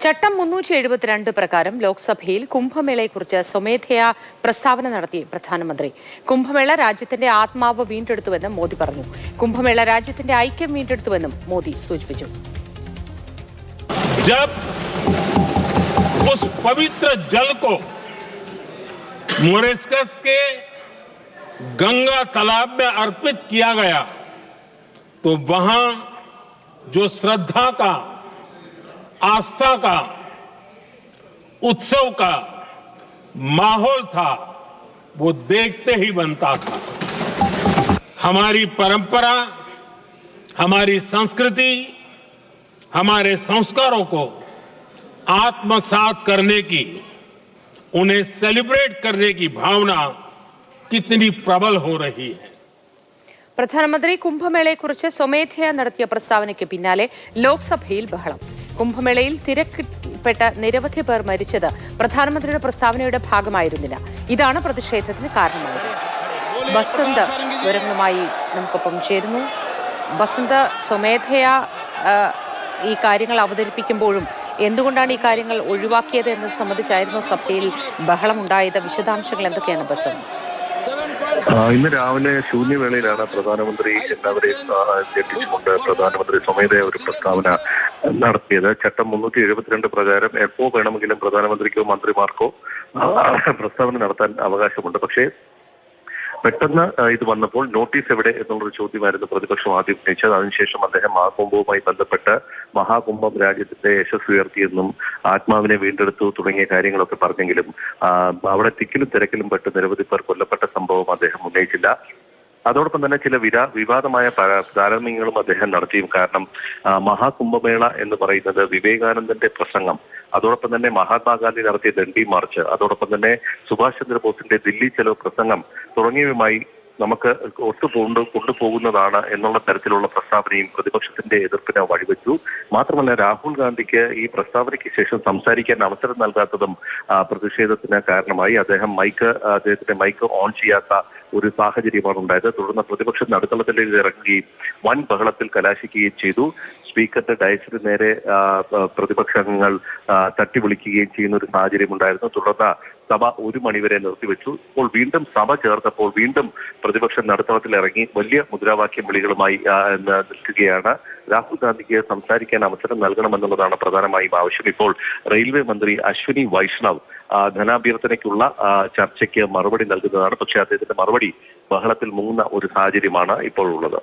ചട്ടം 372 പ്രകാരം ലോക്സഭയിൽ കുംഭമേളയെക്കുറിച്ച് സ്വമേധയാ പ്രസ്താവന നടത്തി പ്രധാനമന്ത്രി. കുംഭമേള രാജ്യത്തിന്റെ ആത്മാവ് വീണ്ടെടുത്തുവെന്നും മോദി പറഞ്ഞു. കുംഭമേള രാജ്യത്തിന്റെ ഐക്യം വീണ്ടെടുത്തുവെന്നും മോദി സൂചിപ്പിച്ചു. उस पवित्र जल को मॉरिशस के गंगा तालाब में अर्पित किया गया तो वहां जो श्रद्धा का, आस्था का, उत्सव का माहौल था वो देखते ही बनता था। हमारी परंपरा, हमारी संस्कृति, हमारे संस्कारों को आत्मसात करने की, उन्हें सेलिब्रेट करने की भावना कितनी प्रबल हो रही है. പ്രധാനമന്ത്രി കുംഭമേളയെക്കുറിച്ച് സ്വമേധയാ നടത്തിയ പ്രസ്താവനയ്ക്ക് പിന്നാലെ ലോക്സഭയിൽ ബഹളം. കുംഭമേളയിൽ തിരക്കിൽപ്പെട്ട നിരവധി പേർ മരിച്ചത് പ്രധാനമന്ത്രിയുടെ പ്രസ്താവനയുടെ ഭാഗമായിരുന്നില്ല. ഇതാണ് പ്രതിഷേധത്തിന് കാരണമായത്. ബസന്ത് വിവരങ്ങളുമായി നമുക്കൊപ്പം ചേരുന്നു. ബസന്ത്, സ്വമേധയാ ഈ കാര്യങ്ങൾ അവതരിപ്പിക്കുമ്പോഴും എന്തുകൊണ്ടാണ് ഈ കാര്യങ്ങൾ ഒഴിവാക്കിയത് എന്നത് സംബന്ധിച്ചായിരുന്നു സഭയിൽ ബഹളമുണ്ടായത്. വിശദാംശങ്ങൾ എന്തൊക്കെയാണ് ബസന്ത്? ഇന്ന് രാവിലെ ശൂന്യവേളയിലാണ് പ്രധാനമന്ത്രി എല്ലാവരെയും ഞെട്ടിച്ചുകൊണ്ട് പ്രധാനമന്ത്രി സ്വമേധയാ ഒരു പ്രസ്താവന നടത്തിയത്. ചട്ടം 372 പ്രകാരം എപ്പോ വേണമെങ്കിലും പ്രധാനമന്ത്രിക്കോ മന്ത്രിമാർക്കോ പ്രസ്താവന നടത്താൻ അവകാശമുണ്ട്. പക്ഷേ പെട്ടെന്ന് ഇത് വന്നപ്പോൾ നോട്ടീസ് എവിടെ എന്നുള്ളൊരു ചോദ്യമായിരുന്നു പ്രതിപക്ഷം ആദ്യം ഉന്നയിച്ചത്. അതിനുശേഷം അദ്ദേഹം മഹാകുംഭവുമായി ബന്ധപ്പെട്ട് മഹാകുംഭം രാജ്യത്തിന്റെ യശസ് ഉയർത്തിയെന്നും ആത്മാവിനെ വീണ്ടെടുത്തു തുടങ്ങിയ കാര്യങ്ങളൊക്കെ പറഞ്ഞെങ്കിലും അവിടെ തിക്കിലും തിരക്കിലും പെട്ട് നിരവധി പേർ കൊല്ലപ്പെട്ട സംഭവം അദ്ദേഹം ഉന്നയിച്ചില്ല. അതോടൊപ്പം തന്നെ ചില വിവാദമായ താരതമ്യങ്ങളും അദ്ദേഹം നടത്തിയും. കാരണം മഹാകുംഭമേള എന്ന് പറയുന്നത് വിവേകാനന്ദന്റെ പ്രസംഗം, അതോടൊപ്പം തന്നെ മഹാത്മാഗാന്ധി നടത്തിയ ദണ്ഡി മാർച്ച്, അതോടൊപ്പം തന്നെ സുഭാഷ് ചന്ദ്രബോസിന്റെ ദില്ലി ചലോ പ്രസംഗം തുടങ്ങിയവയുമായി നമുക്ക് കൊണ്ടുപോകുന്നതാണ് എന്നുള്ള തരത്തിലുള്ള പ്രസ്താവനയും പ്രതിപക്ഷത്തിന്റെ എതിർപ്പിന് വഴിവെച്ചു. മാത്രമല്ല, രാഹുൽ ഗാന്ധിക്ക് ഈ പ്രസ്താവനയ്ക്ക് ശേഷം സംസാരിക്കാൻ അവസരം നൽകാത്തതും പ്രതിഷേധത്തിന് കാരണമായി. അദ്ദേഹത്തിന്റെ മൈക്ക് ഓൺ ചെയ്യാത്ത ഒരു സാഹചര്യമാണ് ഉണ്ടായത്. തുടർന്ന് പ്രതിപക്ഷം നടുത്തളത്തിലേക്ക് ഇറങ്ങുകയും വൻ ബഹളത്തിൽ കലാശിക്കുകയും ചെയ്തു. സ്പീക്കറുടെ ഡയസിന് നേരെ പ്രതിപക്ഷങ്ങൾ തട്ടിവിളിക്കുകയും ചെയ്യുന്ന ഒരു സാഹചര്യം ഉണ്ടായിരുന്നു. തുടർന്ന് സഭ 1 മണിവരെ നിർത്തിവെച്ചു. ഇപ്പോൾ വീണ്ടും സഭ ചേർത്തപ്പോൾ വീണ്ടും പ്രതിപക്ഷം നടുത്തളത്തിൽ ഇറങ്ങി വലിയ മുദ്രാവാക്യം വിളികളുമായി നിൽക്കുകയാണ്. രാഹുൽ ഗാന്ധിക്ക് സംസാരിക്കാൻ അവസരം നൽകണമെന്നുള്ളതാണ് പ്രധാനമായും ആവശ്യം. ഇപ്പോൾ റെയിൽവേ മന്ത്രി അശ്വിനി വൈഷ്ണവ് ധനാഭ്യർത്ഥനയ്ക്കുള്ള ചർച്ചയ്ക്ക് മറുപടി നൽകുന്നതാണ്. പക്ഷേ അദ്ദേഹത്തിന്റെ മറുപടി ബഹളത്തിൽ മുങ്ങുന്ന ഒരു സാഹചര്യമാണ് ഇപ്പോൾ ഉള്ളത്.